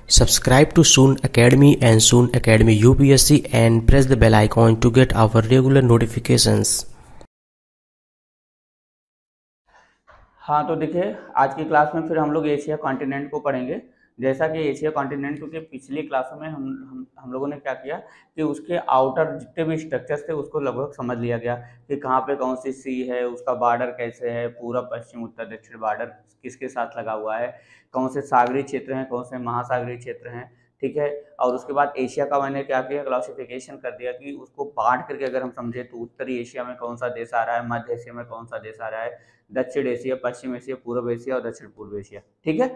Subscribe to Soon Academy and Soon Academy UPSC and press the bell icon to get our regular notifications. हाँ, तो देखिए आज की class में फिर हम लोग एशिया कॉन्टिनेंट को पढ़ेंगे। जैसा कि एशिया कॉन्टिनेंट क्योंकि पिछली क्लासों में हम लोगों ने क्या किया कि उसके आउटर जितने भी स्ट्रक्चर्स थे उसको लगभग समझ लिया गया कि कहाँ पे कौन सी सी है, उसका बॉर्डर कैसे है, पूरब पश्चिम उत्तर दक्षिण बॉर्डर किसके साथ लगा हुआ है, कौन से सागरीय क्षेत्र हैं, कौन से महासागरीय क्षेत्र हैं, ठीक है। और उसके बाद एशिया का मैंने क्या किया, क्लासिफिकेशन कर दिया कि उसको बांट करके अगर हम समझे तो उत्तरी एशिया में कौन सा देश आ रहा है, मध्य एशिया में कौन सा देश आ रहा है, दक्षिण एशिया, पश्चिम एशिया, पूर्व एशिया और दक्षिण पूर्व एशिया, ठीक है।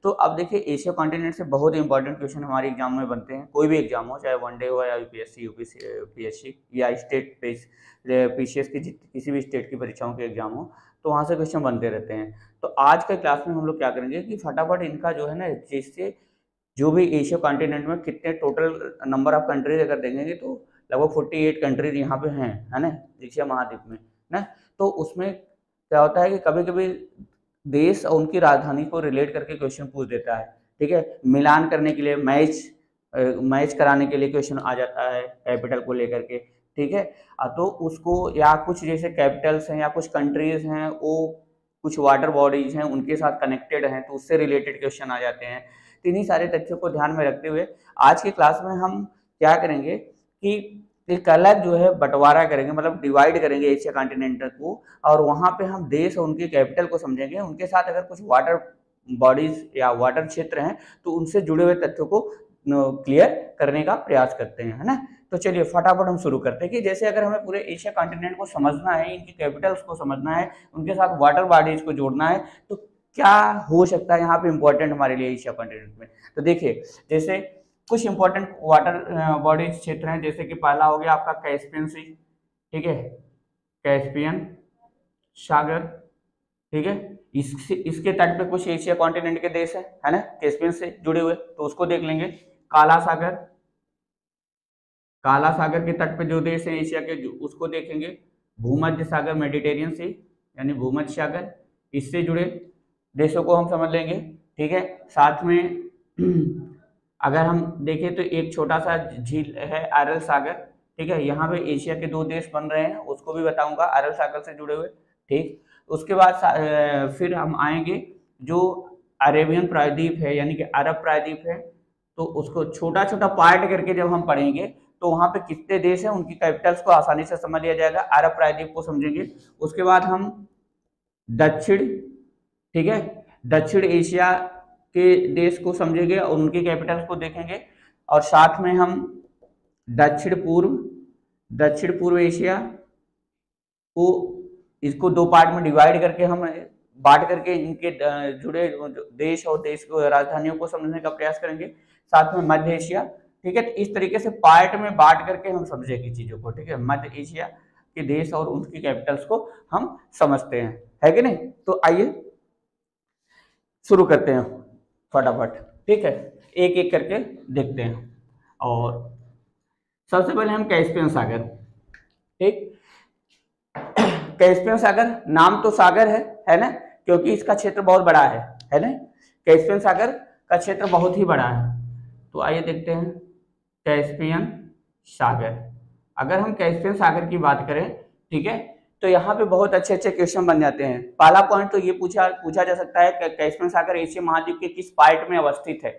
तो अब देखिए एशिया कॉन्टिनेंट से बहुत इंपॉर्टेंट क्वेश्चन हमारे एग्जाम में बनते हैं, कोई भी एग्जाम हो, चाहे वनडे हो या यूपीएससी यूपीएससी या स्टेट पीसीएस की किसी भी स्टेट की परीक्षाओं के एग्जाम हो, तो वहाँ से क्वेश्चन बनते रहते हैं। तो आज के क्लास में हम लोग क्या करेंगे कि फटाफट इनका जो है ना, जिससे जो भी एशिया कॉन्टिनेंट में कितने टोटल नंबर ऑफ कंट्रीज अगर देखेंगे तो लगभग 48 कंट्रीज यहाँ पे हैं, है ना, एशिया महाद्वीप में ना। तो उसमें क्या होता है कि कभी कभी देश और उनकी राजधानी को रिलेट करके क्वेश्चन पूछ देता है, ठीक है। मिलान करने के लिए मैच कराने के लिए क्वेश्चन आ जाता है कैपिटल को लेकर के, ठीक है। तो उसको या कुछ जैसे कैपिटल्स हैं या कुछ कंट्रीज हैं वो कुछ वाटर बॉडीज हैं उनके साथ कनेक्टेड हैं तो उससे रिलेटेड क्वेश्चन आ जाते हैं। तो इन्हीं सारे तथ्यों को ध्यान में रखते हुए आज की क्लास में हम क्या करेंगे कि एक अलग जो है बंटवारा करेंगे, मतलब डिवाइड करेंगे एशिया कॉन्टिनेंट को, और वहाँ पे हम देश और उनकी कैपिटल को समझेंगे, उनके साथ अगर कुछ वाटर बॉडीज या वाटर क्षेत्र हैं तो उनसे जुड़े हुए तथ्यों को क्लियर करने का प्रयास करते हैं, है ना। तो चलिए फटाफट हम शुरू करते हैं कि जैसे अगर हमें पूरे एशिया कॉन्टिनेंट को समझना है, इनकी कैपिटल्स को समझना है, उनके साथ वाटर बॉडीज को जोड़ना है, तो क्या हो सकता है यहाँ पे इंपॉर्टेंट हमारे लिए एशिया कॉन्टिनेंट में। तो देखिए जैसे कुछ इंपॉर्टेंट वाटर बॉडीज क्षेत्र हैं, जैसे कि पहला हो गया आपका कैस्पियन सी, ठीक है, कैस्पियन सागर, ठीक है। इसके तट पे कुछ एशिया कॉन्टिनेंट के देश है ना, कैस्पियन से जुड़े हुए, तो उसको देख लेंगे। काला सागर, काला सागर के तट पे जो देश है एशिया के उसको देखेंगे। भूमध्य सागर, मेडिटेरियन सी यानी भूमध्य सागर, इससे जुड़े देशों को हम समझ लेंगे, ठीक है। साथ में अगर हम देखें तो एक छोटा सा झील है अरल सागर, ठीक है, यहाँ पे एशिया के दो देश बन रहे हैं, उसको भी बताऊंगा अरल सागर से जुड़े हुए, ठीक। उसके बाद फिर हम आएंगे जो अरेबियन प्रायद्वीप है यानी कि अरब प्रायद्वीप है, तो उसको छोटा छोटा पार्ट करके जब हम पढ़ेंगे तो वहाँ पे कितने देश हैं उनकी कैपिटल्स को आसानी से समझ लिया जाएगा। अरब प्रायद्वीप को समझेंगे। उसके बाद हम दक्षिण, ठीक है, दक्षिण एशिया के देश को समझेंगे और उनकी कैपिटल्स को देखेंगे। और साथ में हम दक्षिण पूर्व एशिया को, इसको दो पार्ट में डिवाइड करके हम बांट करके इनके जुड़े देश और देश को राजधानियों को समझने का प्रयास करेंगे। साथ में मध्य एशिया, ठीक है। तो इस तरीके से पार्ट में बांट करके हम समझेंगे चीजों को, ठीक है। मध्य एशिया के देश और उनकी कैपिटल्स को हम समझते हैं, है कि नहीं। तो आइए शुरू करते हैं फटाफट, ठीक है, एक एक करके देखते हैं। और सबसे पहले हम कैस्पियन सागर, ठीक। कैस्पियन सागर नाम तो सागर है ना, क्योंकि इसका क्षेत्र बहुत बड़ा है ना। कैस्पियन सागर का क्षेत्र बहुत ही बड़ा है। तो आइए देखते हैं कैस्पियन सागर। अगर हम कैस्पियन सागर की बात करें, ठीक है, तो यहाँ पे बहुत अच्छे अच्छे क्वेश्चन बन जाते हैं। पहला पॉइंट तो ये पूछा जा सकता है कि कैस्पियन सागर एशिया महाद्वीप के किस पार्ट में अवस्थित है,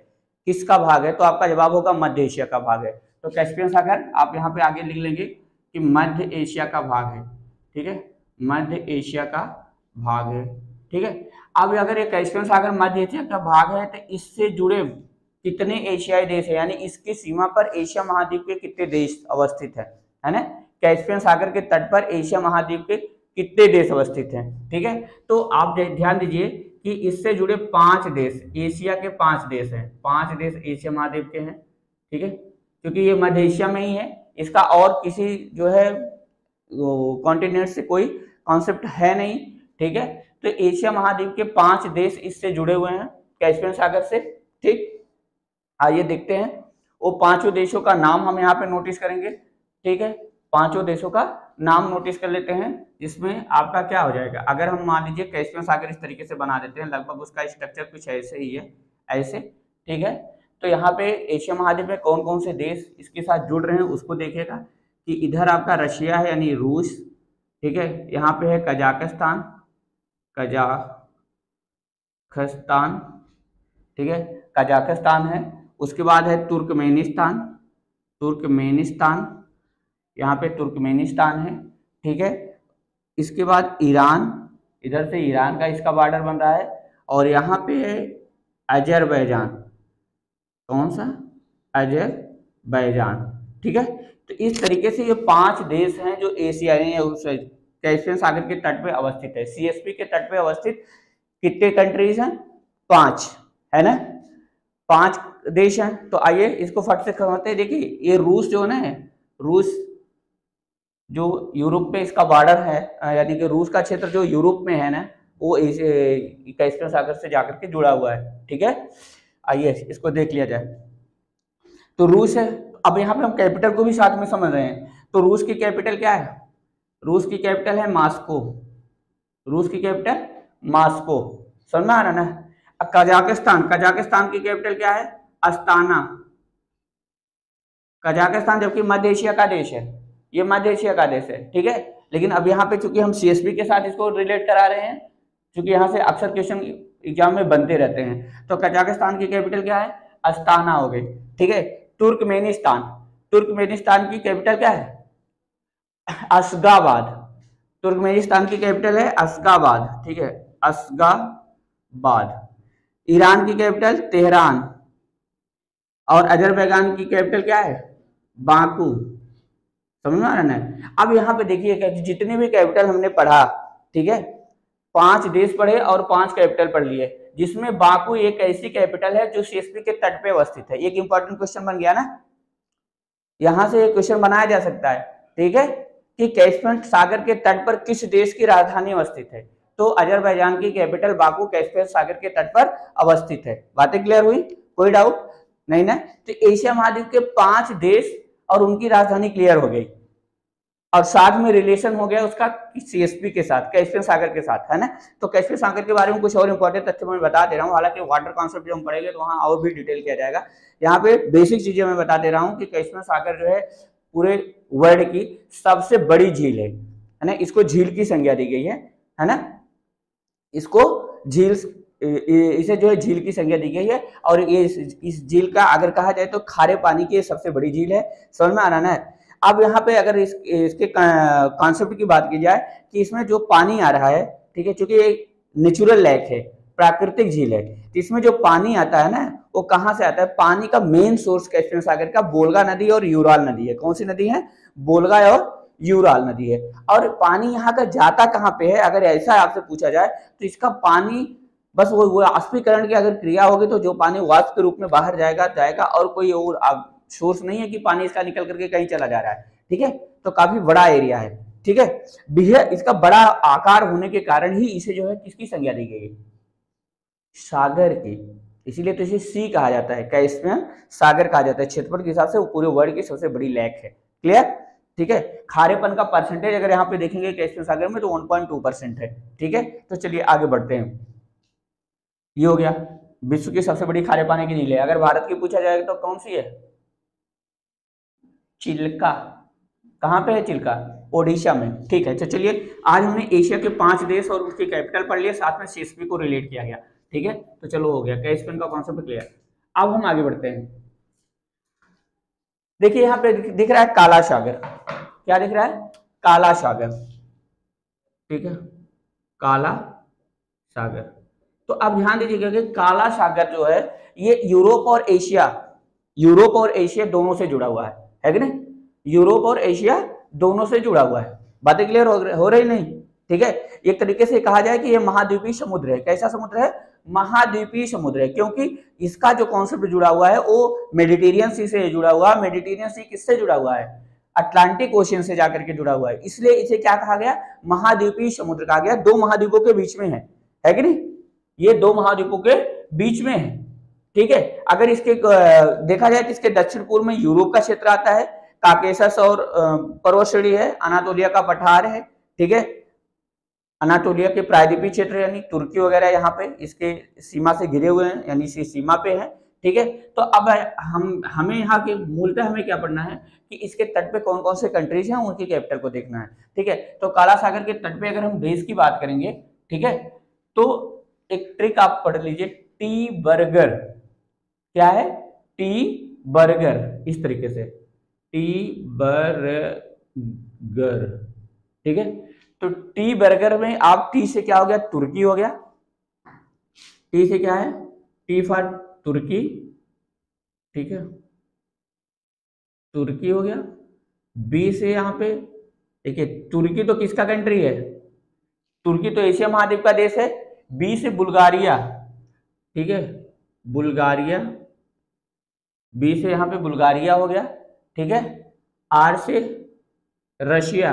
किसका भाग है, तो आपका जवाब होगा मध्य एशिया का भाग है। तो कैस्पियन सागर आप यहाँ पे आगे लिख लेंगे कि मध्य एशिया का भाग है, ठीक है, मध्य एशिया का भाग है, ठीक है। अब अगर ये कैस्पियन सागर मध्य एशिया का भाग है तो इससे जुड़े कितने एशियाई देश है, यानी इसकी सीमा पर एशिया महाद्वीप के कितने देश अवस्थित है ना। कैस्पियन सागर के तट पर एशिया महाद्वीप के कितने देश अवस्थित हैं, ठीक है। तो आप ध्यान दीजिए कि इससे जुड़े 5 देश, एशिया के 5 देश हैं, 5 देश एशिया महाद्वीप के हैं, ठीक है, क्योंकि ये मध्य एशिया में ही है, इसका और किसी जो है कॉन्टिनेंट से कोई कॉन्सेप्ट है नहीं, ठीक है। तो एशिया महाद्वीप के 5 देश इससे जुड़े हुए हैं कैस्पियन सागर से, ठीक। आइए देखते हैं वो पांचों देशों का नाम हम यहाँ पे नोटिस करेंगे, ठीक है। पांचों देशों का नाम नोटिस कर लेते हैं, जिसमें आपका क्या हो जाएगा, अगर हम मान लीजिए कैस्पियन सागर इस तरीके से बना देते हैं, लगभग उसका स्ट्रक्चर कुछ ऐसे ही है, ऐसे, ठीक है। तो यहाँ पे एशिया महाद्वीप में कौन कौन से देश इसके साथ जुड़ रहे हैं उसको देखिएगा कि इधर आपका रशिया है यानी रूस, ठीक है, यहाँ पे है कजाकिस्तान, कजाकिस्तान, ठीक है, कजाकिस्तान है। उसके बाद है तुर्कमेनिस्तान, तुर्कमेनिस्तान, यहाँ पे तुर्कमेनिस्तान है, ठीक है। इसके बाद ईरान, इधर से ईरान का इसका बॉर्डर बन रहा है। और यहाँ पे है अजरबैजान, कौन सा, अजरबैजान, ठीक है। तो इस तरीके से ये 5 देश हैं जो एशिया कैस्पियन सागर के तट पे अवस्थित है। सीएसपी के तट पे अवस्थित कितने कंट्रीज हैं, 5 है ना, 5 देश हैं। तो आइए इसको फट से समझते हैं। देखिए ये रूस जो है ना, रूस जो यूरोप पे इसका बॉर्डर है, यानी कि रूस का क्षेत्र जो यूरोप में है ना, वो कैस्पियन सागर से जाकर के जुड़ा हुआ है, ठीक है। आइए इसको देख लिया जाए। तो रूस है, अब यहाँ पे हम कैपिटल को भी साथ में समझ रहे हैं। तो रूस की कैपिटल क्या है, रूस की कैपिटल है मॉस्को, रूस की कैपिटल मॉस्को, समझ में आ रहा ना। अब कजाकिस्तान, कजाकिस्तान की कैपिटल क्या है, अस्ताना, कजाकिस्तान, जबकि मध्य एशिया का देश है, ये मध्य एशिया का देश है, ठीक है। लेकिन अब यहाँ पे चूंकि हम सीएसपी के साथ इसको रिलेट करा रहे हैं, क्योंकि यहाँ से अक्सर क्वेश्चन एग्जाम में बनते रहते हैं। तो कजाकिस्तान की कैपिटल क्या है, अस्ताना हो गई, ठीक है। तुर्कमेनिस्तान, तुर्कमेनिस्तान की कैपिटल क्या है, अशगाबाद, तुर्कमेनिस्तान की कैपिटल है अशगाबाद, ठीक है, अशगाबाद। ईरान की कैपिटल तेहरान, और अजरबैजान की कैपिटल क्या है, बाकू, समझ में आ रहा है। अब यहाँ पे देखिए जितने भी कैपिटल हमने पढ़ा, ठीक है, 5 देश पढ़े और 5 कैपिटल पढ़ लिए, जिसमें बाकू एक ऐसी कैपिटल है जो सीएसपी के तट पे अवस्थित है। एक इंपॉर्टेंट क्वेश्चन बन गया ना, यहां से एक क्वेश्चन बनाया जा सकता है, ठीक है, कि कैस्पियन सागर के तट पर किस देश की राजधानी अवस्थित है। तो अजरबैजान की कैपिटल बाकू कैस्पियन सागर के तट पर अवस्थित है। बातें क्लियर हुई, कोई डाउट नहीं ना। तो एशिया महाद्वीप के 5 देश और उनकी राजधानी क्लियर हो गई, और साथ में रिलेशन हो गया उसका सीएसपी के साथ, कैस्पियन सागर के साथ, है ना। तो कैस्पियन सागर के बारे में कुछ और इंपॉर्टेंट तथ्य मैं बता दे रहा हूँ, हालांकि वाटर कॉन्सेप्ट जो हम पढ़ेंगे तो वहां और भी डिटेल किया जाएगा। यहाँ पे बेसिक चीजें मैं बता दे रहा हूँ कि कैस्पियन सागर जो है पूरे वर्ल्ड की सबसे बड़ी झील है ना। इसको झील की संज्ञा दी गई है ना, इसको झील, इसे जो है झील की संज्ञा दी गई है। और ये इस झील का अगर कहा जाए तो खारे पानी की सबसे बड़ी झील है, समझ में आ रहा है। अब यहाँ पे अगर इसके कॉन्सेप्ट की बात की जाए कि इसमें जो पानी आ रहा है, ठीक है, चूंकि एक नेचुरल लेक है, प्राकृतिक झील है, तो इसमें जो पानी आता है ना वो कहाँ से आता है, पानी का मेन सोर्स कैस्पियन सागर का बोल्गा नदी और यूराल नदी है। कौन सी नदी है, बोल्गा और यूराल नदी है। और पानी यहाँ का जाता कहाँ पे है, अगर ऐसा आपसे पूछा जाए तो इसका पानी बस वो वाष्पीकरण की अगर क्रिया होगी तो जो पानी वाष्प के रूप में बाहर जाएगा और कोई और सोर्स नहीं है कि पानी इसका निकल करके कहीं चला जा रहा है, ठीक है। तो काफी बड़ा एरिया है, ठीक है। इसका बड़ा आकार होने के कारण ही इसे जो है किसकी संज्ञा दी गई है, सागर की, इसीलिए तो इसे सी कहा जाता है, कैस्पियन सागर कहा जाता है। क्षेत्रफल के हिसाब से वो पूरे वर्ल्ड की सबसे बड़ी लेक है, क्लियर, ठीक है। खारेपन का परसेंटेज अगर यहाँ पे देखेंगे कैस्पियन सागर में तो 1.2% है, ठीक है। तो चलिए आगे बढ़ते हैं। ये हो गया विश्व की सबसे बड़ी खारे पानी की झील है। अगर भारत की पूछा जाएगा तो कौन सी है, चिल्का, कहाँ पे है चिल्का, ओडिशा में, ठीक है। तो चलिए आज हमने एशिया के 5 देश और उसकी कैपिटल पढ़ लिया, साथ में सीएसपी को रिलेट किया गया, ठीक है। तो चलो हो गया, कैस्पियन का कॉन्सेप्ट क्लियर। अब हम आगे बढ़ते हैं। देखिए यहाँ पे दिख रहा है काला सागर, क्या दिख रहा है, काला सागर, ठीक है, काला सागर। तो अब ध्यान दीजिएगा कि काला सागर जो है ये यूरोप और एशिया दोनों से जुड़ा हुआ है कि नहीं, यूरोप और एशिया दोनों से जुड़ा हुआ है। बातें क्लियर हो रही नहीं, ठीक है। एक तरीके से कहा जाए कि ये महाद्वीपीय समुद्र है। कैसा समुद्र है, महाद्वीपीय समुद्र है, क्योंकि इसका जो कॉन्सेप्ट जुड़ा हुआ है वो मेडिटेरियन सी से जुड़ा हुआ है। मेडिटेरियन सी किससे जुड़ा हुआ है, अटलांटिक ओशियन से जाकर के जुड़ा हुआ है, इसलिए इसे क्या कहा गया, महाद्वीपीय समुद्र कहा गया। 2 महाद्वीपों के बीच में है कि नहीं, ये 2 महाद्वीपों के बीच में है, ठीक है। अगर इसके देखा जाए तो इसके दक्षिण पूर्व में यूरोप का क्षेत्र आता है, काकेशस और पर्वत श्रेणी है, अनातोलिया का पठार है, ठीक है। अनातोलिया के प्रायद्वीपीय क्षेत्र यानी तुर्की वगैरह यहाँ पे इसके सीमा से घिरे हुए हैं, यानी इसी सीमा पे है, ठीक है। तो अब हमें यहाँ के मूलतः हमें क्या पढ़ना है कि इसके तट पे कौन कौन से कंट्रीज हैं, उनकी कैपिटल को देखना है, ठीक है। तो काला सागर के तट पे अगर हम देश की बात करेंगे, ठीक है, तो एक ट्रिक आप पढ़ लीजिए, टी बर्गर, क्या है, टी बर्गर, इस तरीके से टी बर्गर, ठीक है। तो टी बर्गर में आप टी से क्या हो गया, तुर्की हो गया, टी से क्या है, टी फॉर तुर्की, ठीक है, तुर्की हो गया। बी से यहाँ पे देखिए, तुर्की तो किसका कंट्री है, तुर्की तो एशिया महाद्वीप का देश है। बी से बुल्गारिया, ठीक है, बुल्गारिया, बी से यहाँ पे बुल्गारिया हो गया, ठीक है। आर से रशिया,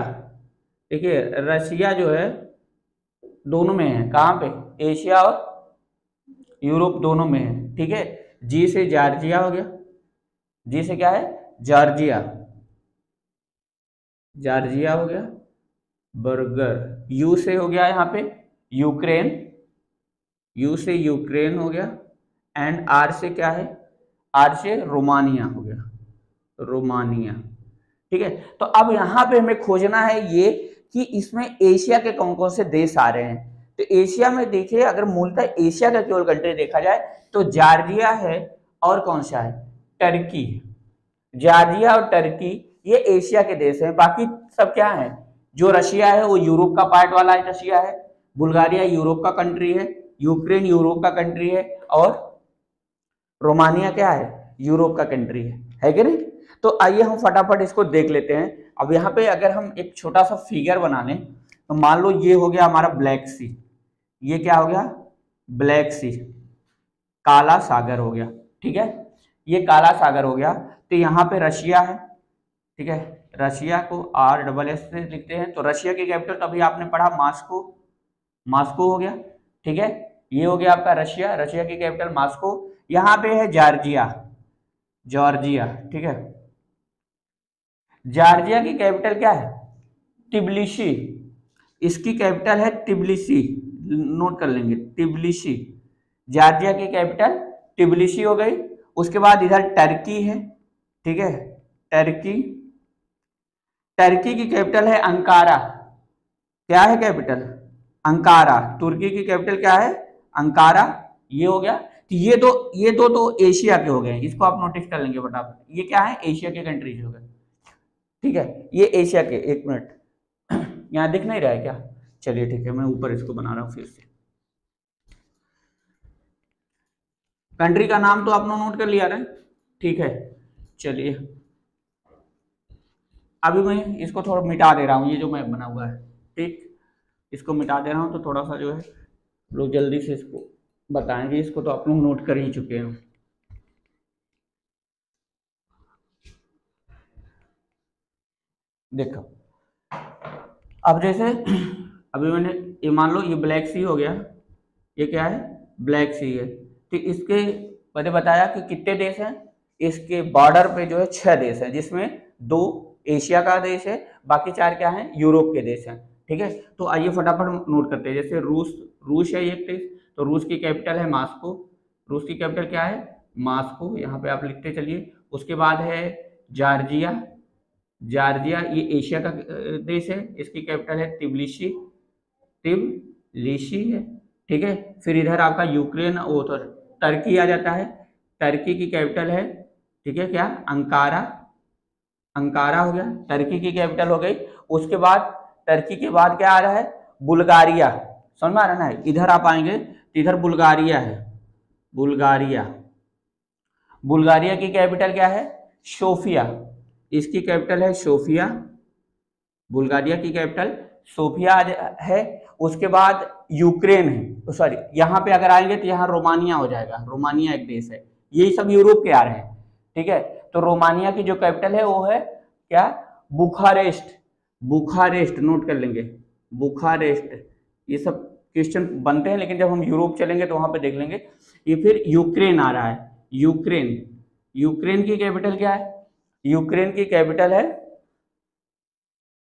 देखिए रशिया जो है दोनों में है, कहाँ पे, एशिया और यूरोप दोनों में है, ठीक है। जी से जॉर्जिया हो गया, जी से क्या है, जॉर्जिया, जॉर्जिया हो गया, बर्गर। यू से हो गया यहाँ पे यूक्रेन, यू से यूक्रेन हो गया। एंड आर से क्या है, आर से रोमानिया हो गया, रोमानिया, ठीक है। तो अब यहाँ पे हमें खोजना है ये कि इसमें एशिया के कौन कौन से देश आ रहे हैं। तो एशिया में देखिए, अगर मूलतः एशिया का केवल कंट्री देखा जाए तो जॉर्जिया है और कौन सा है, टर्की। जॉर्जिया और टर्की ये एशिया के देश हैं। बाकी सब क्या है, जो रशिया है वो यूरोप का पार्ट वाला है, रशिया है। बुल्गारिया यूरोप का कंट्री है, यूक्रेन यूरोप का कंट्री है, और रोमानिया क्या है, यूरोप का कंट्री है कि नहीं। तो आइए हम फटाफट इसको देख लेते हैं। अब यहाँ पे अगर हम एक छोटा सा फिगर बना लें, तो मान लो ये हो गया हमारा ब्लैक सी, ये क्या हो गया, ब्लैक सी, काला सागर हो गया, ठीक है, ये काला सागर हो गया। तो यहाँ पे रशिया है, ठीक है, रशिया को RSS से लिखते हैं। तो रशिया की कैपिटल तो अभी आपने पढ़ा, मॉस्को, मॉस्को हो गया, ठीक है। ये हो गया आपका रशिया, रशिया की कैपिटल मॉस्को। यहाँ पे है जॉर्जिया, जॉर्जिया, ठीक है। जॉर्जिया की कैपिटल क्या है, टिब्लिसी, इसकी कैपिटल है टिब्लिसी, नोट कर लेंगे, टिब्लिसी, जॉर्जिया की कैपिटल टिब्लिसी हो गई। उसके बाद इधर टर्की है, ठीक है, टर्की, टर्की की कैपिटल है अंकारा, क्या है कैपिटल, अंकारा। तुर्की की कैपिटल क्या है, अंकारा, ये हो गया। तो ये दो तो एशिया के हो गए, इसको आप नोटिस कर लेंगे फटाफट, ये क्या है, एशिया के कंट्रीज हो गए, ठीक है, ये एशिया के। एक मिनट, यहाँ दिख नहीं रहा है क्या, चलिए ठीक है, मैं ऊपर इसको बना रहा हूँ फिर से। कंट्री का नाम तो आपने नोट कर लिया है, ठीक है। चलिए अभी मैं इसको थोड़ा मिटा दे रहा हूँ, ये जो मैं बना हुआ है, ठीक, इसको मिटा दे रहा हूँ। तो थोड़ा सा जो है लोग जल्दी से इसको बताएंगे, इसको तो आप लोग नोट कर ही चुके हैं। देखो अब जैसे अभी मैंने ये मान लो, ये ब्लैक सी हो गया, ये क्या है, ब्लैक सी है। तो इसके मैंने बताया कि कितने देश हैं, इसके बॉर्डर पे जो है 6 देश हैं, जिसमें 2 एशिया का देश है, बाकी 4 क्या हैं, यूरोप के देश हैं, ठीक है। तो आइए फटाफट नोट करते हैं। जैसे रूस है एक देश, तो रूस की कैपिटल है मॉस्को, रूस की कैपिटल क्या है, मॉस्को, यहाँ पे आप लिखते चलिए। उसके बाद है जॉर्जिया, जॉर्जिया ये एशिया का देश है, इसकी कैपिटल है तिब्लिसी, तिब्लिसी है, ठीक है। फिर इधर आपका यूक्रेन, वो तो टर्की आ जाता है, टर्की की कैपिटल है, ठीक है, क्या, अंकारा, अंकारा हो गया, टर्की की कैपिटल हो गई। उसके बाद टर्की के बाद क्या आ रहा है, बुल्गारिया, समझ में आ रहा है ना, इधर आप आएंगे तो इधर बुल्गारिया है, बुल्गारिया, बुल्गारिया की कैपिटल क्या है, सोफिया, इसकी कैपिटल है सोफिया, बुल्गारिया की कैपिटल सोफिया है। उसके बाद यूक्रेन है, सॉरी यहाँ पे अगर आएंगे तो यहाँ रोमानिया हो जाएगा, रोमानिया एक देश है, यही सब यूरोप के आ रहे हैं, ठीक है। तो रोमानिया की जो कैपिटल है वो है क्या, बुखारेस्ट, बुखारेस्ट, नोट कर लेंगे, बुखारेस्ट। ये सब क्वेश्चन बनते हैं, लेकिन जब हम यूरोप चलेंगे तो वहां पे देख लेंगे। ये फिर यूक्रेन आ रहा है, यूक्रेन, यूक्रेन की कैपिटल क्या है, यूक्रेन की कैपिटल है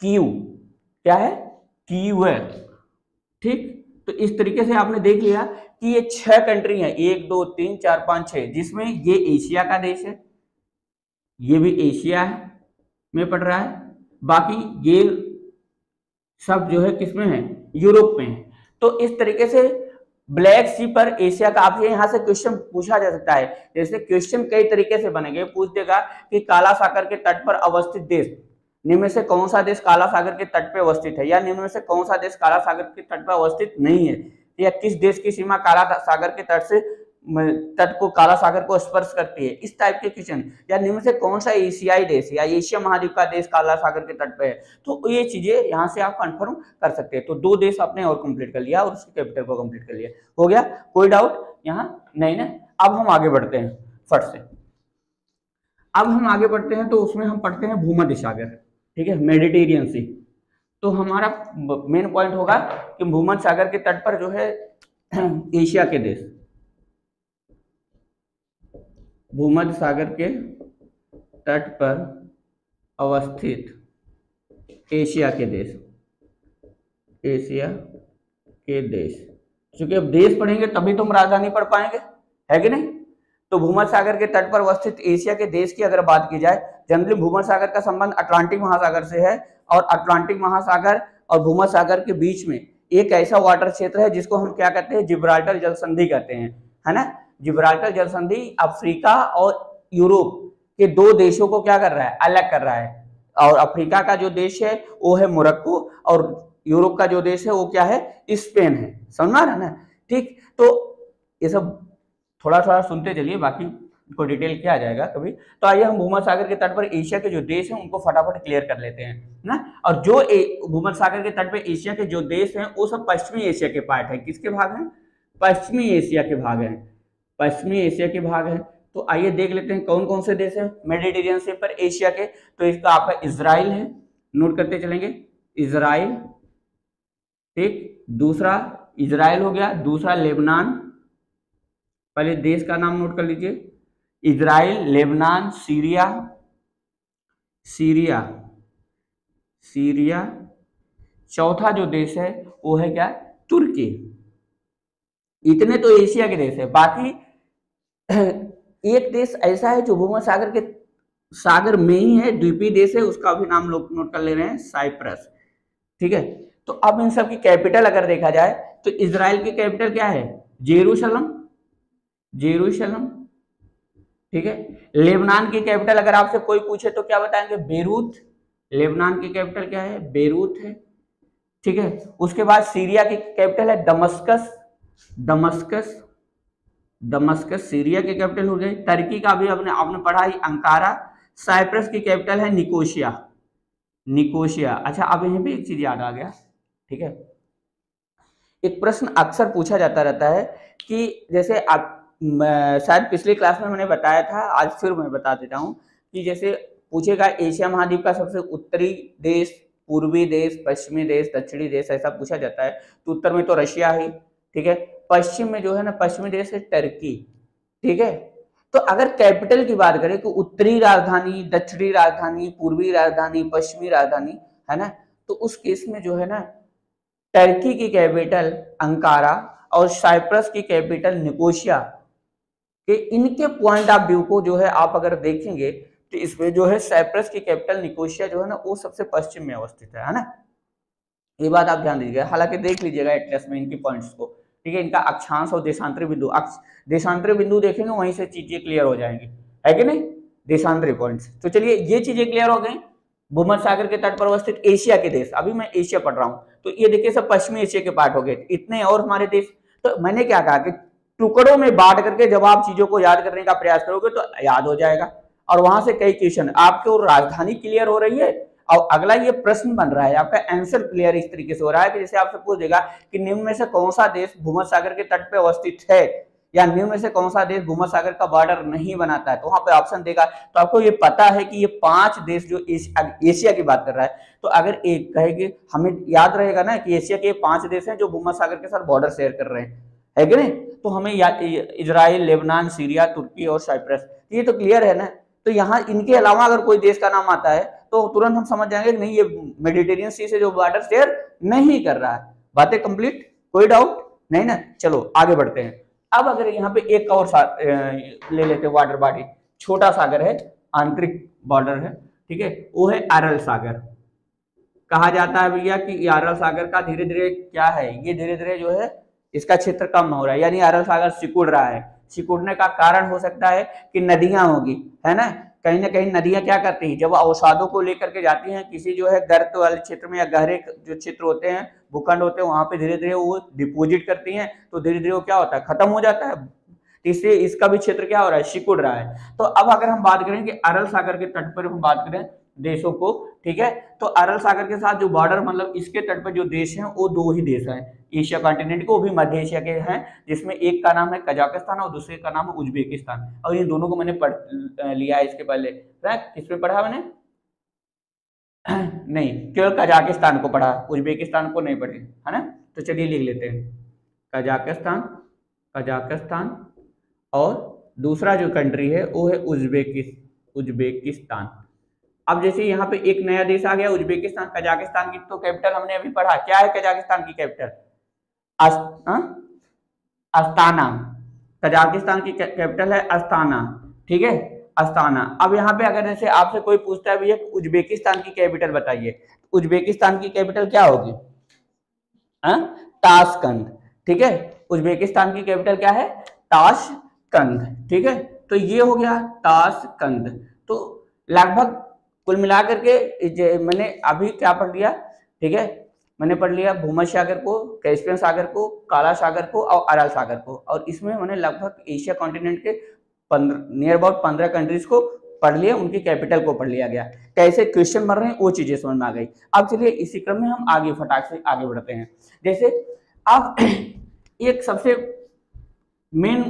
कीव, क्या है, कीव है, ठीक। तो इस तरीके से आपने देख लिया कि ये 6 कंट्री हैं, 1 2 3 4 5 6, जिसमें ये एशिया का देश है, ये भी एशिया है में पड़ रहा है, बाकी ये सब जो है किसमें है, यूरोप में है। तो इस तरीके से ब्लैक सी पर एशिया का आपसे यहाँ से क्वेश्चन पूछा जा सकता है। जैसे क्वेश्चन कई तरीके से बनेंगे, पूछ देगा कि काला सागर के तट पर अवस्थित देश, निम्न में से कौन सा देश काला सागर के तट पर अवस्थित है, या निम्न में से कौन सा देश काला सागर के तट पर अवस्थित नहीं है, या किस देश की सीमा काला सागर के तट से तट को काला सागर को स्पर्श करती है, इस टाइप के क्वेश्चन, या निम्न से कौन सा एशियाई देश या एशिया महाद्वीप का देश काला सागर के तट पे है। तो ये चीजें यहाँ से आप कंफर्म कर सकते हैं। तो 2 देश आपने और कंप्लीट कर लिया और उसकी कैपिटल को कंप्लीट कर लिया, हो गया, कोई डाउट यहाँ नहीं ना। अब हम आगे बढ़ते हैं फट से, अब हम आगे बढ़ते हैं तो उसमें हम पढ़ते हैं भूमध्य सागर, ठीक है, मेडिटेरियन सी। तो हमारा मेन पॉइंट होगा कि भूमध्य सागर के तट पर जो है एशिया के देश, भूमध्य सागर के तट पर अवस्थित एशिया के देश, एशिया के देश, क्योंकि अब देश पढ़ेंगे तभी तो हम राजधानी पढ़ पाएंगे, है कि नहीं। तो भूमध्य सागर के तट पर अवस्थित एशिया के देश की अगर बात की जाए, जनरली भूमध्य सागर का संबंध अटलांटिक महासागर से है, और अटलांटिक महासागर और भूमध्य सागर के बीच में एक ऐसा वाटर क्षेत्र है जिसको हम क्या कहते हैं, जिब्राल्टर जल संधि कहते हैं, है ना। जिब्राल्टर जल संधि अफ्रीका और यूरोप के 2 देशों को क्या कर रहा है, अलग कर रहा है। और अफ्रीका का जो देश है वो है मोरक्को, और यूरोप का जो देश है वो क्या है, स्पेन है, समझ आ रहा है ना। ठीक, तो ये सब थोड़ा थोड़ा सुनते चलिए, बाकी को डिटेल क्या आ जाएगा कभी। तो आइए हम भूमध्य सागर के तट पर एशिया के जो देश हैं उनको फटाफट क्लियर कर लेते हैं ना। और जो भूमध्य सागर के तट पर एशिया के जो देश हैं वो सब पश्चिमी एशिया के पार्ट है, किसके भाग हैं, पश्चिमी एशिया के भाग हैं, पश्चिमी एशिया के भाग हैं। तो आइए देख लेते हैं कौन कौन से देश हैं मेडिटेरियन से पर एशिया के। तो इसका आपका इजराइल है, नोट करते चलेंगे, इजराइल, ठीक, दूसरा इजराइल हो गया, दूसरा लेबनान, पहले देश का नाम नोट कर लीजिए, Israel, Lebanon, Syria, Syria, Syria, चौथा जो देश है वो है क्या, तुर्की। इतने तो एशिया के देश है। बाकी एक देश ऐसा है जो भूमध्य सागर के सागर में ही है, द्वीपीय देश है, उसका भी नाम लोग नोट कर ले रहे हैं, साइप्रस, ठीक है। तो अब इन सब की कैपिटल अगर देखा जाए तो इजराइल की कैपिटल क्या है, जेरूशलम, जेरूशलम, ठीक है। लेबनान की कैपिटल अगर आपसे कोई पूछे तो क्या बताएंगे, बेरूत, लेबनान की कैपिटल क्या है, बेरूत है, ठीक है। उसके बाद सीरिया की कैपिटल है दमस्कस, दमस्कस, दमस्कस सीरिया की कैपिटल हो गई। टर्की का भी आपने पढ़ा ही, अंकारा। साइप्रस की कैपिटल है निकोशिया, निकोशिया। अच्छा, अब यहीं पे एक चीज याद आ गया, ठीक है। एक प्रश्न अक्सर पूछा जाता रहता है कि जैसे आप शायद पिछली क्लास में मैंने बताया था, आज फिर मैं बता देता हूँ कि जैसे पूछेगा एशिया महाद्वीप का सबसे उत्तरी देश, पूर्वी देश, पश्चिमी देश, दक्षिणी देश, ऐसा पूछा जाता है। तो उत्तर में तो रशिया है, ठीक है। पश्चिम में जो है ना, पश्चिमी देश है टर्की, ठीक है। तो अगर कैपिटल की बात करें तो उत्तरी राजधानी, दक्षिणी राजधानी, पूर्वी राजधानी, पश्चिमी राजधानी, है ना। तो उस केस में जो है ना, टर्की की कैपिटल अंकारा और साइप्रस की कैपिटल निकोशिया के इनके पॉइंट ऑफ व्यू को जो है आप अगर देखेंगे तो इसमें जो है साइप्रस की कैपिटल निकोशिया जो है ना वो सबसे पश्चिम में अवस्थित है ना। ये बात आप ध्यान दीजिएगा, हालांकि देख लीजिएगा एटलस में इनकी पॉइंट्स को, ठीक है। इनका अक्षांश और देशांतरी बिंदु, देशांतरी बिंदु देखेंगे वहीं से चीजें क्लियर हो जाएंगी, है कि नहीं, देशांतरी पॉइंट्स। तो चलिए ये चीजें क्लियर हो गई। भूमध्य सागर के तट पर अवस्थित एशिया के देश, अभी मैं एशिया पढ़ रहा हूँ, तो ये देखिए सब पश्चिमी एशिया के पार्ट हो गए, इतने और हमारे देश। तो मैंने क्या कहा कि टुकड़ों में बांट करके जब आप चीजों को याद करने का प्रयास करोगे तो याद हो जाएगा, और वहां से कई क्वेश्चन आपके, और राजधानी क्लियर हो रही है, और अगला ये प्रश्न बन रहा है, आपका आंसर क्लियर इस तरीके से हो रहा है कि जैसे आपसे पूछ देगा कि निम्न में से कौन सा देश भूमध्य सागर के तट पे अवस्थित है, या निम्न में से कौन सा देश भूमध्य सागर का बॉर्डर नहीं बनाता है, तो वहां पे ऑप्शन देगा। तो आपको ये पता है कि ये 5 देश जो एशिया की बात कर रहा है, तो अगर एक कहेगी हमें याद रहेगा ना कि एशिया के 5 देश हैं जो भूमध्य सागर के साथ बॉर्डर शेयर कर रहे हैं, है कि नहीं। तो हमें इजराइल, लेबनान, सीरिया, तुर्की और साइप्रस, ये तो क्लियर है ना। तो यहाँ इनके अलावा अगर कोई देश का नाम आता है तो तुरंत हम समझ जाएंगे कि नहीं, ये मेडिटेरियन सी से जो बॉर्डर शेयर नहीं कर रहा है। बातें कंप्लीट, कोई डाउट नहीं ना। चलो आगे बढ़ते हैं। अब अगर यहाँ पे एक और ले लेते हैं वाटर बॉडी, छोटा सागर है, आंतरिक बॉर्डर है, ठीक है, वो है अरल सागर। कहा जाता है भैया कि अरल सागर का धीरे धीरे क्या है, ये धीरे धीरे जो है इसका क्षेत्र कम हो रहा है, यानी अरल सागर सिकुड़ रहा है। सिकुड़ने का कारण हो सकता है कि नदियां होगी, है ना। कहीं ना कहीं नदियां क्या करती हैं, जब अवसादों को लेकर के जाती हैं किसी जो है गर्त वाले क्षेत्र में या गहरे जो क्षेत्र होते हैं, भूखंड होते हैं, वहां पे धीरे धीरे वो डिपोजिट करती हैं, तो धीरे धीरे वो क्या होता है, खत्म हो जाता है। इसलिए इसका भी क्षेत्र क्या हो रहा है, सिकुड़ रहा है। तो अब अगर हम बात करें कि अरल सागर के तट पर हम बात करें देशों को, ठीक है, तो अरल सागर के साथ जो बॉर्डर, मतलब इसके तट पर जो देश हैं वो दो ही देश हैं एशिया कॉन्टिनेंट को, भी मध्य एशिया के हैं, जिसमें एक का नाम है कजाकिस्तान और दूसरे का नाम है उज्बेकिस्तान। और इन दोनों को मैंने पढ़ लिया है इसके पहले, किसमें पढ़ा मैंने नहीं, केवल कजाकिस्तान को पढ़ा, उज्बेकिस्तान को नहीं पढ़े, है ना। तो चलिए लिख लेते हैं कजाकिस्तान, कजाकिस्तान, और दूसरा जो कंट्री है वो है उज्बेकिस्तान। अब जैसे यहाँ पे एक नया देश आ गया उज्बेकिस्तान। कजाकिस्तान की तो कैपिटल हमने अभी पढ़ा, क्या है कजाकिस्तान की कैपिटल, अस्ताना। कजाकिस्तान की कैपिटल है अस्ताना, ठीक है, अस्ताना। अब यहाँ पे अगर जैसे आपसे कोई पूछता है भैया उज्बेकिस्तान की कैपिटल बताइए, उज्बेकिस्तान की कैपिटल क्या होगी, ताशकंद, ठीक है। उज्बेकिस्तान की कैपिटल क्या है, ताशकंद, ठीक है। तो ये हो गया ताशकंद। तो लगभग कुल मिलाकर के मैंने अभी क्या पढ़ लिया, ठीक है, मैंने पढ़ लिया भूमध्य सागर को, कैस्पियन सागर को, काला सागर को और अरल सागर को। और इसमें मैंने लगभग एशिया कॉन्टिनेंट के नियर अबाउट 15 कंट्रीज को पढ़ लिया, उनकी कैपिटल को पढ़ लिया गया, कैसे क्वेश्चन बन रहे हैं वो चीजें समझ में आ गई। अब चलिए इसी क्रम में हम आगे फटाक से आगे बढ़ते हैं। जैसे अब एक सबसे मेन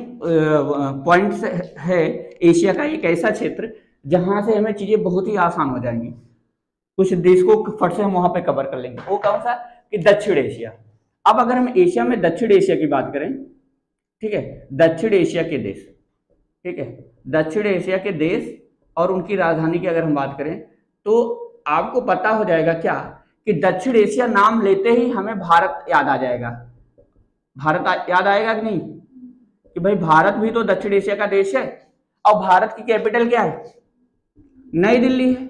पॉइंट है एशिया का एक ऐसा क्षेत्र जहां से हमें चीजें बहुत ही आसान हो जाएंगी, कुछ देश को फट से हम वहां पे कवर कर लेंगे। वो कौन सा, कि दक्षिण एशिया। अब अगर हम एशिया में दक्षिण एशिया की बात करें, ठीक है, दक्षिण एशिया के देश, ठीक है, दक्षिण एशिया के देश और उनकी राजधानी की अगर हम बात करें तो आपको पता हो जाएगा क्या, कि दक्षिण एशिया नाम लेते ही हमें भारत याद आ जाएगा। भारत याद आएगा कि नहीं, कि भाई भारत भी तो दक्षिण एशिया का देश है, और भारत की कैपिटल क्या है, नई दिल्ली है।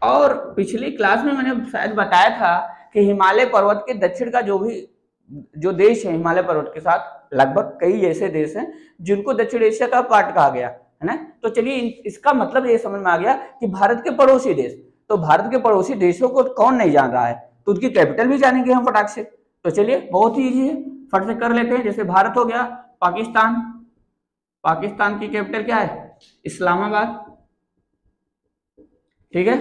और पिछली क्लास में मैंने शायद बताया था कि हिमालय पर्वत के दक्षिण का जो देश है, हिमालय पर्वत के साथ लगभग कई ऐसे देश हैं जिनको दक्षिण एशिया का पार्ट कहा गया है ना। तो चलिए इसका मतलब ये समझ में आ गया कि भारत के पड़ोसी देश, तो भारत के पड़ोसी देशों को कौन नहीं जान रहा है, तो उनकी कैपिटल भी जानेंगे हम फटाक से। तो चलिए बहुत ही इजी है, फट से कर लेते हैं। जैसे भारत हो गया, पाकिस्तान, पाकिस्तान की कैपिटल क्या है, इस्लामाबाद, ठीक है।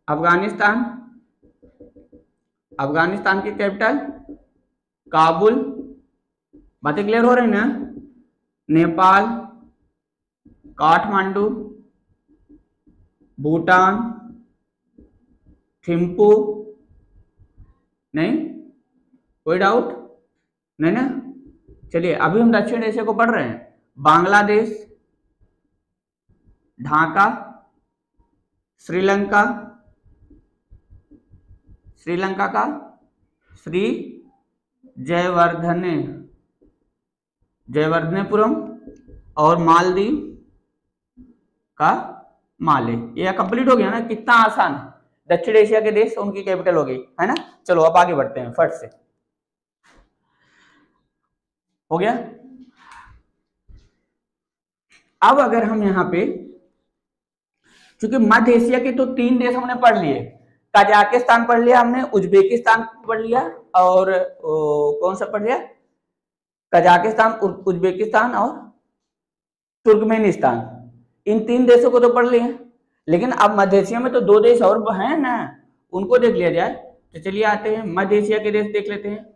अफगानिस्तान, अफगानिस्तान की कैपिटल काबुल, बातें क्लियर हो रही ना। नेपाल, काठमांडू, भूटान, थिम्पू, नहीं कोई डाउट नहीं ना। चलिए अभी हम दक्षिण एशिया को पढ़ रहे हैं। बांग्लादेश, ढाका, श्रीलंका, श्रीलंका का श्री जयवर्धनेपुरम, और मालदीव का माले। ये कंप्लीट हो गया ना, कितना आसान है। दक्षिण एशिया के देश उनकी कैपिटल हो गई, है ना। चलो अब आगे बढ़ते हैं फट से, हो गया। अब अगर हम यहाँ पे, क्योंकि मध्य एशिया के तो 3 देश हमने पढ़ लिए, कजाकिस्तान पढ़ लिया हमने, उज्बेकिस्तान पढ़ लिया, और कौन सा पढ़ लिया, कजाकिस्तान, उज्बेकिस्तान और तुर्कमेनिस्तान। इन 3 देशों को तो पढ़ लिए, लेकिन अब मध्य एशिया में तो 2 देश और हैं ना, उनको देख लिया जाए। तो चलिए आते हैं मध्य एशिया के देश देख लेते हैं।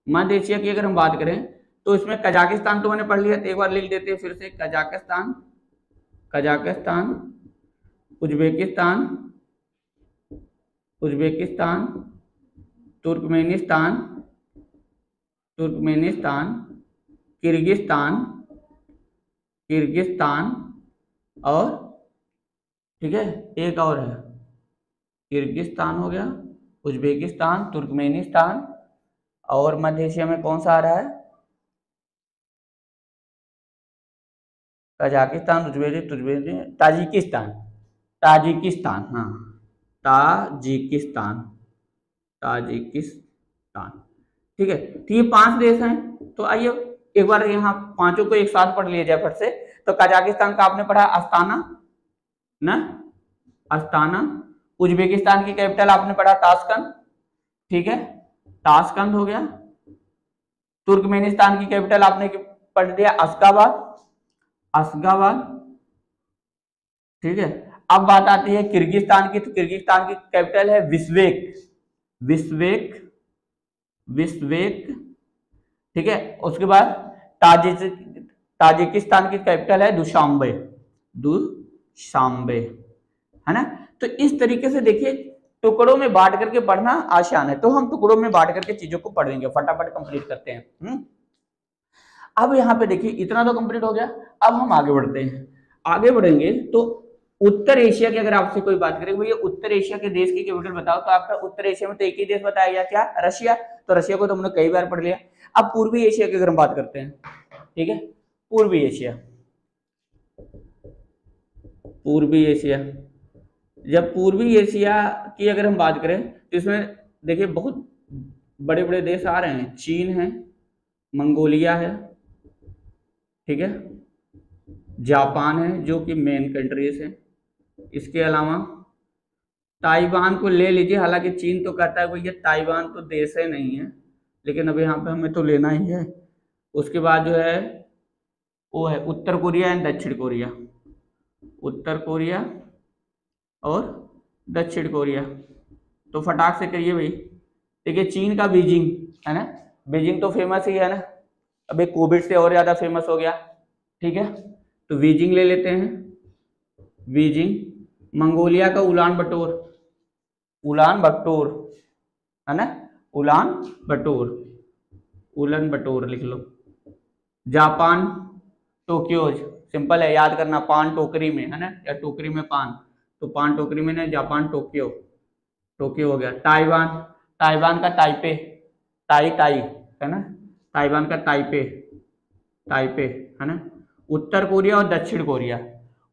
मध्य एशिया की अगर हम बात करें तो इसमें कजाकिस्तान तो मैंने पढ़ लिया, तो एक बार लिख देते हैं फिर से। Kazakhstan, Kazakhstan, Uzbekistan, Uzbekistan, Turkmenistan, Turkmenistan, Kyrgyzstan, Kyrgyzstan, और ठीक है एक और है, किर्गिस्तान हो गया, उज्बेकिस्तान, तुर्कमेनिस्तान और मध्य एशिया में कौन सा आ रहा है? कजाकिस्तान, उज्बेकिस्तान, ताजिकिस्तान, ताजिकिस्तान, हाँ ताजिकिस्तान, ताजिकिस्तान। ठीक है, तो ये 5 देश हैं। तो आइए एक बार यहाँ पांचों को एक साथ पढ़ लिया जाए फट से। तो कजाकिस्तान का आपने पढ़ा अस्ताना ना, अस्ताना। उज्बेकिस्तान की कैपिटल आपने पढ़ा ताशकंद, ठीक है, ताशकंद हो गया। तुर्कमेनिस्तान की कैपिटल आपने पढ़ दिया अशगाबाद, अशगाबाद, ठीक है। अब बात आती है किर्गिस्तान की, तो किर्गिस्तान की कैपिटल है बिश्केक, बिश्केक, बिश्केक, ठीक है। उसके बाद ताजिकिस्तान की कैपिटल है दुशांबे, दुशांबे, है ना। तो इस तरीके से देखिए टुकड़ों में बांट करके पढ़ना आसान है, तो हम टुकड़ों में बांट करके चीजों को पढ़ेंगे, फटाफट कंप्लीट करते हैं। अब यहाँ पे देखिए इतना तो कंप्लीट हो गया। अब हम आगे बढ़ते हैं, आगे बढ़ेंगे तो उत्तर एशिया की अगर आपसे कोई बात करें भैया उत्तर एशिया के देश की कैपिटल बताओ, तो आपका उत्तर एशिया में तो एक ही देश बताया गया, क्या? रशिया। तो रशिया को तो हमने कई बार पढ़ लिया। अब पूर्वी एशिया की अगर हम बात करते हैं, ठीक है, पूर्वी एशिया, पूर्वी एशिया। जब पूर्वी एशिया की अगर हम बात करें तो इसमें देखिए बहुत बड़े बड़े देश आ रहे हैं, चीन है, मंगोलिया है, ठीक है, जापान है जो कि मेन कंट्रीज है। इसके अलावा ताइवान को ले लीजिए, हालांकि चीन तो कहता है भैया ताइवान तो देश है नहीं है, लेकिन अब यहाँ पे हमें तो लेना ही है। उसके बाद जो है वो है उत्तर कोरिया एंड दक्षिण कोरिया, उत्तर कोरिया और दक्षिण कोरिया। तो फटाक से करिए भाई। देखिए चीन का बीजिंग है ना, बीजिंग तो फेमस ही है ना, अभी कोविड से और ज्यादा फेमस हो गया, ठीक है। तो बीजिंग ले लेते हैं, बीजिंग। मंगोलिया का उलान बटोर, उलान बटोर है ना, उलान बटोर, उलान बटोर लिख लो। जापान टोक्यो, सिंपल है याद करना, पान टोकरी में है ना, या टोकरी में पान, तो पान टोकरी में ना, जापान टोक्यो, टोक्यो हो गया। ताइवान, ताइवान का ताइपे, ताई ताई है ना, ताइवान का ताइपे, ताइपे है ना। उत्तर कोरिया और दक्षिण कोरिया,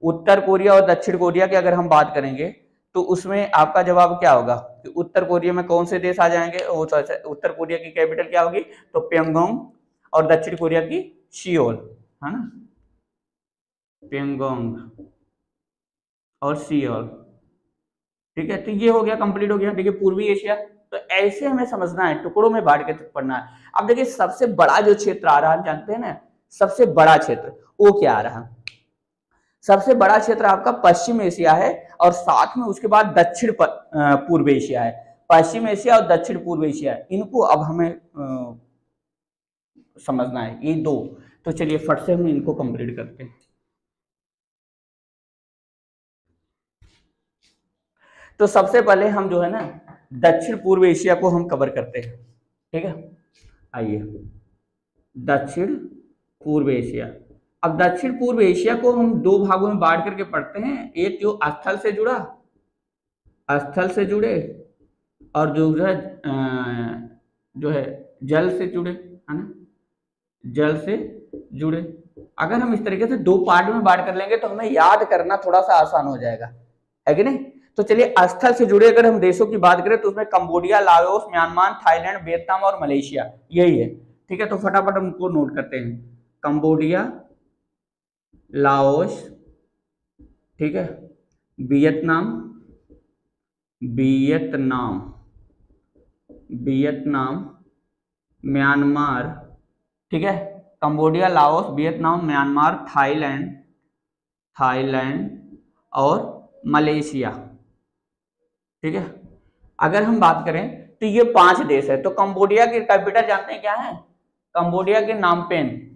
उत्तर कोरिया और दक्षिण कोरिया की अगर हम बात करेंगे तो उसमें आपका जवाब क्या होगा कि उत्तर कोरिया में कौन से देश आ जाएंगे? उत्तर कोरिया की कैपिटल क्या होगी? तो प्योंगयांग, और दक्षिण कोरिया की सियोल, है ना, प्योंगयांग और सियोल, ठीक है। तो ये हो गया, कंप्लीट हो गया। देखिए पूर्वी एशिया, तो ऐसे हमें समझना है, टुकड़ों में बांट के पढ़ना है। अब देखिए सबसे बड़ा जो क्षेत्र आ रहा है, जानते हैं ना, सबसे बड़ा क्षेत्र वो क्या आ रहा है? सबसे बड़ा क्षेत्र आपका पश्चिम एशिया है, और साथ में उसके बाद दक्षिण पूर्व एशिया है। पश्चिम एशिया और दक्षिण पूर्व एशिया, इनको अब हमें समझना है, ये दो। तो चलिए फट से हम इनको कंप्लीट करते हैं। तो सबसे पहले हम जो है ना दक्षिण पूर्व एशिया को हम कवर करते हैं, ठीक है। आइए दक्षिण पूर्व एशिया। अब दक्षिण पूर्व एशिया को हम दो भागों में बांट करके पढ़ते हैं, एक जो स्थल से जुड़ा, स्थल से जुड़े, और दूसरा जो है जल से जुड़े, है ना, जल से जुड़े। अगर हम इस तरीके से दो पार्ट में बांट कर लेंगे तो हमें याद करना थोड़ा सा आसान हो जाएगा, है कि नहीं। तो चलिए स्थल से जुड़े अगर हम देशों की बात करें तो उसमें Cambodia, Laos, Myanmar, Thailand, Vietnam और मलेशिया, यही है, ठीक है। तो फटाफट हम उनको नोट करते हैं, कंबोडिया, लाओस, ठीक है, वियतनाम, वियतनाम, वियतनाम, म्यांमार, ठीक है, Cambodia, Laos, Vietnam, Myanmar, Thailand, Thailand और मलेशिया, ठीक है। अगर हम बात करें तो ये 5 देश है। तो कंबोडिया की कैपिटल जानते हैं क्या है? कंबोडिया के नामपेन,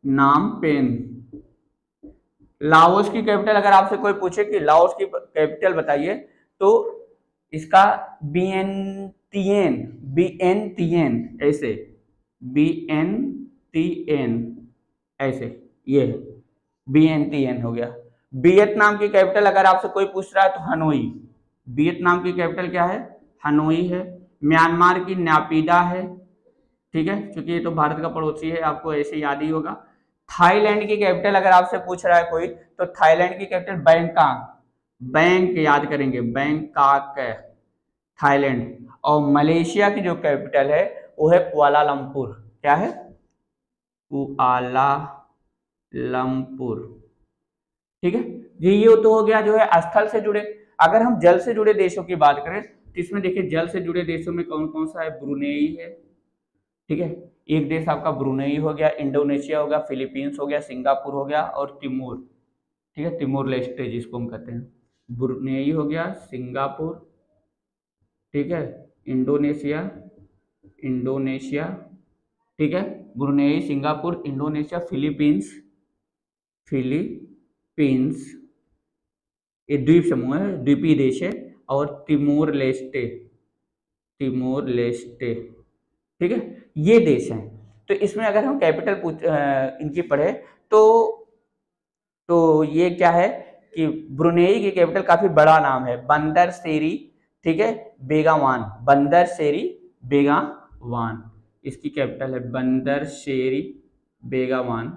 नामपेन। लाओस की कैपिटल अगर आपसे कोई पूछे कि लाओस की कैपिटल बताइए, तो इसका वियंतियन, वियंतियन ऐसे, वियंतियन ऐसे, ये वियंतियन हो गया। वियतनाम की कैपिटल अगर आपसे कोई पूछ रहा है तो हनोई, वियतनाम की कैपिटल क्या है? हनोई है। म्यांमार की नापीदा है, ठीक है, क्योंकि ये तो भारत का पड़ोसी है, आपको ऐसे याद ही होगा। थाईलैंड की कैपिटल अगर आपसे पूछ रहा है कोई, तो थाईलैंड की कैपिटल बैंकॉक, बैंक याद करेंगे, बैंकॉक है थाईलैंड। और मलेशिया की जो कैपिटल है वो है कुआलालंपुर। क्या है? कुआलालंपुर, ठीक है। ये तो हो गया जो है स्थल से जुड़े। अगर हम जल से जुड़े देशों की बात करें तो इसमें देखिए जल से जुड़े देशों में कौन कौन सा है? ब्रुनेई है, ठीक है, एक देश आपका ब्रुनेई हो गया, इंडोनेशिया हो गया, फिलीपींस हो गया, सिंगापुर हो गया और तिमोर, ठीक है, तिमोर लेस्टे जिसको हम कहते हैं। ब्रुनेई हो गया, सिंगापुर, ठीक है, इंडोनेशिया, इंडोनेशिया, ठीक है, Brunei, Singapore, Indonesia, Philippines, Philippines, ये द्वीप समूह है, द्वीपीय देश है। और तिमोर लेस्टे, तिमोर लेस्टे, ठीक है, ये देश हैं। तो इसमें अगर हम कैपिटल इनकी पढ़े तो ये क्या है कि ब्रुनेई की कैपिटल काफी बड़ा नाम है, बंदर सेरी, ठीक है, बेगावान, बंदर सेरी बेगावान, इसकी कैपिटल है बंदर शेरी बेगावान,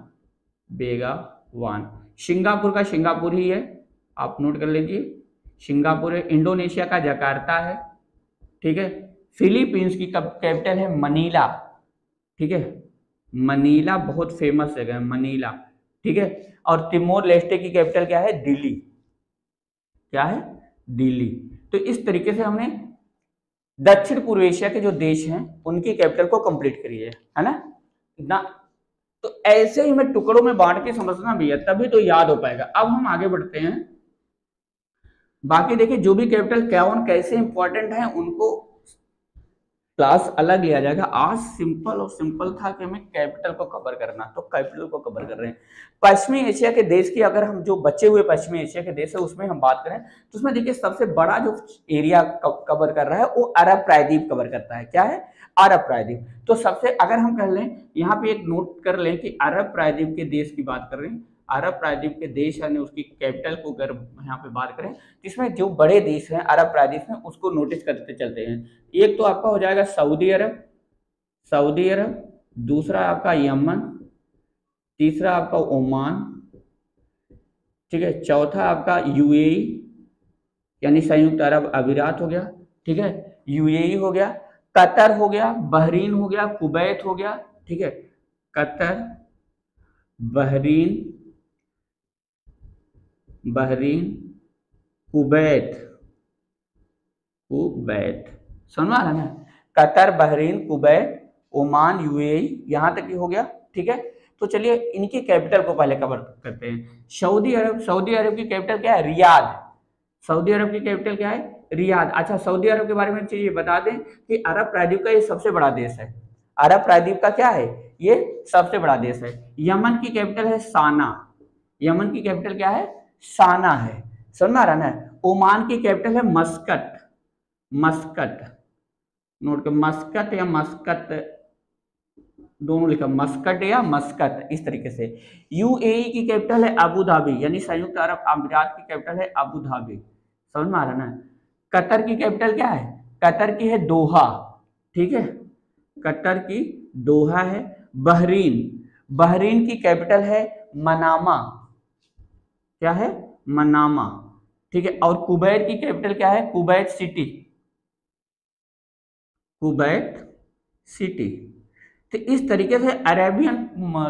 बेगावान। सिंगापुर का सिंगापुर ही है, आप नोट कर लीजिए, सिंगापुर है। इंडोनेशिया का जकार्ता है, ठीक है। फिलीपींस की कैपिटल है मनीला, ठीक है, मनीला बहुत फेमस जगह है मनीला, ठीक है। और तिमोर लेस्टे की कैपिटल क्या है? दिल्ली, क्या है? दिल्ली। तो इस तरीके से हमने दक्षिण पूर्व एशिया के जो देश हैं उनकी कैपिटल को कंप्लीट करी है ना इतना। तो ऐसे ही मैं टुकड़ों में बांट के समझना भी है, तभी तो याद हो पाएगा। अब हम आगे बढ़ते हैं। बाकी देखिए जो भी कैपिटल क्या और कैसे इंपॉर्टेंट है उनको क्लास अलग लिया जाएगा। आज सिंपल और सिंपल था कि हमें कैपिटल को कवर करना, तो कैपिटल को कवर कर रहे हैं। पश्चिमी एशिया के देश की अगर हम जो बचे हुए पश्चिमी एशिया के देश है उसमें हम बात करें तो उसमें देखिए सबसे बड़ा जो एरिया कवर कर रहा है वो अरब प्रायद्वीप कवर करता है। क्या है? अरब प्रायद्वीप। तो सबसे अगर हम कह लें यहाँ पे एक नोट कर लें कि अरब प्रायद्वीप के देश की बात कर रहे हैं, अरब प्रायद्वीप के देश यानी उसकी कैपिटल को अगर यहाँ पे बात करें जिसमें जो बड़े देश हैं अरब प्रायद्वीप में उसको नोटिस करते चलते हैं। एक तो आपका हो जाएगा सऊदी अरब, सऊदी अरब, दूसरा आपका यमन, तीसरा आपका ओमान, ठीक है, चौथा आपका यूएई यानी संयुक्त अरब अमीरात हो गया, ठीक है, यूएई हो गया, कतर हो गया, बहरीन हो गया, कुवैत हो गया, ठीक है, Qatar, Bahrain, Bahrain, Kuwait, Kuwait, समझ आ रहा है ना? Qatar, Bahrain, Kuwait, Oman, UAE, यहां तक ही हो गया, ठीक है। तो चलिए इनकी कैपिटल को पहले कवर करते हैं। सऊदी अरब, सऊदी अरब की कैपिटल क्या है? रियाद, सऊदी अरब की कैपिटल क्या है? रियाद। अच्छा, सऊदी अरब के बारे में एक चीज ये बता दें कि अरब प्रायद्वीप का ये सबसे बड़ा देश है। अरब प्रायद्वीप का क्या है? ये सबसे बड़ा देश है। यमन की कैपिटल है साना, यमन की कैपिटल क्या है? साना है, समझ में आ रहा ना? ओमान की कैपिटल है मस्कट, मस्कट, नोट कर, मस्कट या मस्कट दोनों लिखा, मस्कट या मस्कट, इस तरीके से। यूएई की कैपिटल है अबू धाबी यानी संयुक्त अरब अमीरात की कैपिटल है अबू धाबी, समझ में आ रहा ना? कतर की कैपिटल क्या है? कतर की है दोहा, ठीक है, कतर की दोहा है। बहरीन, बहरीन की कैपिटल है मनामा, क्या है? मनामा, ठीक है। और कुवैत की कैपिटल क्या है? Kuwait city, Kuwait city. तो इस तरीके से अरेबियन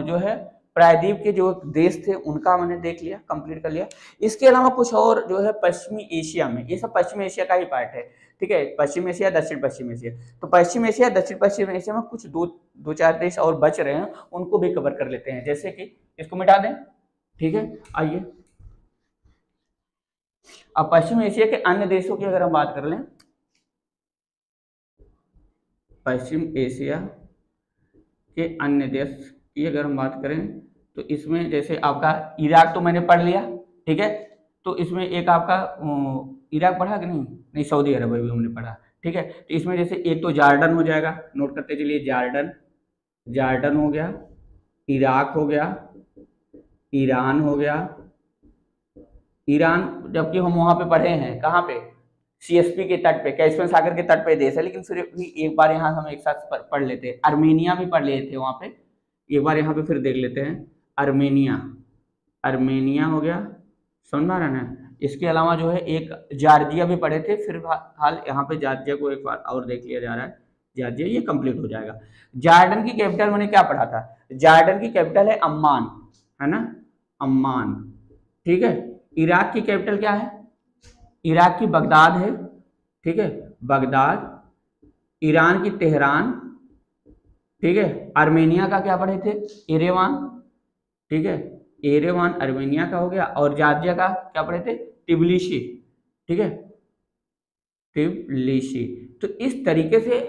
जो है प्रायद्वीप के जो देश थे उनका मैंने देख लिया, कंप्लीट कर लिया। इसके अलावा कुछ और जो है पश्चिमी एशिया में, ये सब पश्चिमी एशिया का ही पार्ट है, ठीक है, पश्चिम एशिया, दक्षिण पश्चिम एशिया। तो पश्चिम एशिया, दक्षिण पश्चिम एशिया में कुछ दो चार देश और बच रहे हैं, उनको भी कवर कर लेते हैं। जैसे कि इसको मिटा दें, ठीक है। आइए अब पश्चिम एशिया के अन्य देशों की अगर हम बात कर लें, पश्चिम एशिया के अन्य देश की अगर हम बात करें तो इसमें जैसे आपका इराक तो मैंने पढ़ लिया, ठीक है। तो इसमें एक आपका इराक पढ़ा कि नहीं? नहीं, सऊदी अरब अभी हमने पढ़ा, ठीक है। तो इसमें जैसे एक तो जॉर्डन हो जाएगा, नोट करते चलिए, जॉर्डन, जॉर्डन हो गया, इराक हो गया, ईरान हो गया, ईरान, जबकि हम वहां पे पढ़े हैं, कहाँ पे? CSP के तट पे, कैस्पियन सागर के तट पे देश है, लेकिन फिर भी एक बार यहाँ हम एक साथ पढ़ लेते हैं। अर्मेनिया भी पढ़ लिए थे वहाँ पे, एक बार यहाँ पे फिर देख लेते हैं। अर्मेनिया हो गया, समझ में आ रहा है ना। इसके अलावा जो है एक जॉर्जिया भी पढ़े थे, फिर हाल यहाँ पे जॉर्जिया को एक बार और देख लिया जा रहा है। जॉर्जिया ये कंप्लीट हो जाएगा। जॉर्डन की कैपिटल मैंने क्या पढ़ा था, जॉर्डन की कैपिटल है अम्मान, है ना, अम्मान, ठीक है। इराक की कैपिटल क्या है, इराक की बगदाद है, ठीक है, बगदाद। ईरान की तेहरान, ठीक है। आर्मेनिया का क्या पढ़े थे, एरेवान, ठीक है, एरेवान आर्मेनिया का हो गया। और जॉर्जिया का क्या पढ़े थे, टिबिलिसी, ठीक है, टिबिलिसी। तो इस तरीके से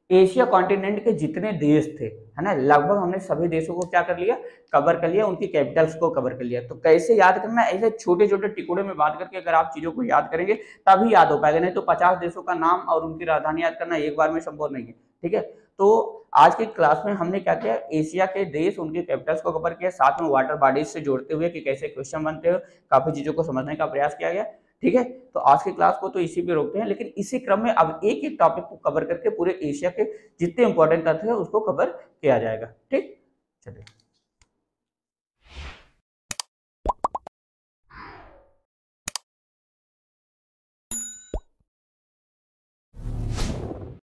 एशिया कॉन्टिनेंट के जितने देश थे, है ना, लगभग हमने सभी देशों को क्या कर लिया, कवर कर लिया, उनकी कैपिटल्स को कवर कर लिया। तो कैसे याद करना, ऐसे छोटे छोटे टुकड़े में बात करके अगर आप चीजों को याद करेंगे तभी याद हो पाएगा, नहीं तो 50 देशों का नाम और उनकी राजधानी याद करना एक बार में संभव नहीं है, ठीक है। तो आज की क्लास में हमने क्या किया, एशिया के देश, उनके कैपिटल्स को कवर किया, साथ में वाटर बॉडीज से जोड़ते हुए कि कैसे क्वेश्चन बनते हो, काफी चीजों को समझने का प्रयास किया गया, ठीक है। तो आज की क्लास को तो इसी पे रोकते हैं, लेकिन इसी क्रम में अब एक एक टॉपिक को कवर करके पूरे एशिया के जितने इंपॉर्टेंट तथ्य है उसको कवर किया जाएगा, ठीक। चलिए।